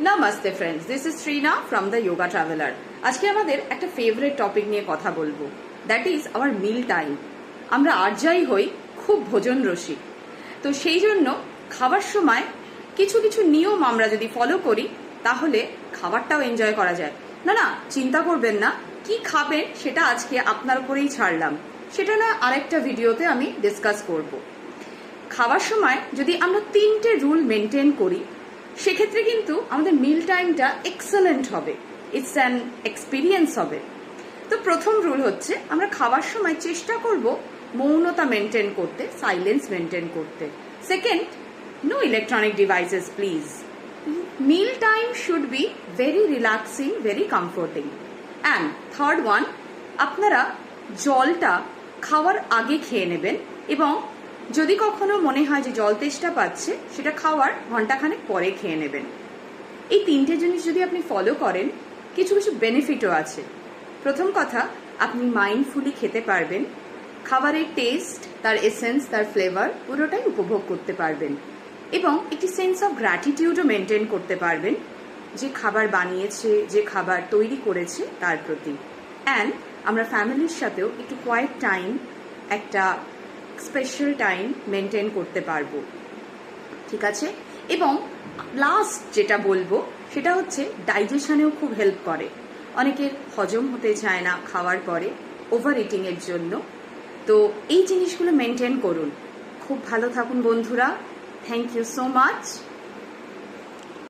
Namaste friends, this is Shrina from the yoga traveller. আজকে আমাদের একটা ফেভারিট টপিক নিয়ে কথা বলবো, that is our meal time. আমরা আর যাই হই খুব ভোজন রসিক, তো সেই জন্য খাবার সময় কিছু কিছু নিয়ম আমরা যদি ফলো করি তাহলে খাবারটাও এনজয় করা যায়। না না, চিন্তা করবেন না, কি খাবেন সেটা আজকে আপনার উপরেই ছাড়লাম, সেটা না আরেকটা ভিডিওতে আমি ডিসকাস করব। খাবার সময় যদি আমরা 3টে রুল মেনটেন করি সেক্ষেত্রে কিন্তু আমাদের মিল টাইমটা এক্সেলেন্ট হবে, ইটস অ্যান এক্সপিরিয়েন্স হবে। তো প্রথম রুল হচ্ছে আমরা খাবার সময় চেষ্টা করব মৌনতা মেনটেন করতে, সাইলেন্স মেনটেন করতে। Second, no electronic devices please. Meal time should be very relaxing, very comforting. And third one, আপনারা জলটা খাওয়ার আগে খেয়ে নেবেন এবং যদি কখনো মনে হয় যে জল তেষ্টা পাচ্ছে সেটা খাওয়ার ঘন্টাখানেক পরে খেয়ে নেবেন। এই 3টে জিনিস যদি আপনি ফলো করেন কিছু কিছু বেনিফিটও আছে। প্রথম কথা, আপনি মাইন্ডফুলি খেতে পারবেন, খাবারের টেস্ট, তার এসেন্স, তার ফ্লেভার পুরোটাই উপভোগ করতে পারবেন এবং একটি সেন্স অফ গ্র্যাটিটিউডও মেনটেন করতে পারবেন যে খাবার বানিয়েছে, যে খাবার তৈরি করেছে তার প্রতি। অ্যান্ড আমরা ফ্যামিলির সাথেও একটু কোয়াইট টাইম, একটা স্পেশাল টাইম মেনটেন করতে পারবো, ঠিক আছে? এবং লাস্ট যেটা বলবো সেটা হচ্ছে ডাইজেশনেও খুব হেল্প করে। অনেকের হজম হতে চায় না খাওয়ার পরে ওভার ইটিংয়ের জন্য, তো এই জিনিসগুলো মেনটেন করুন। খুব ভালো থাকুন বন্ধুরা, থ্যাংক ইউ সো মাচ।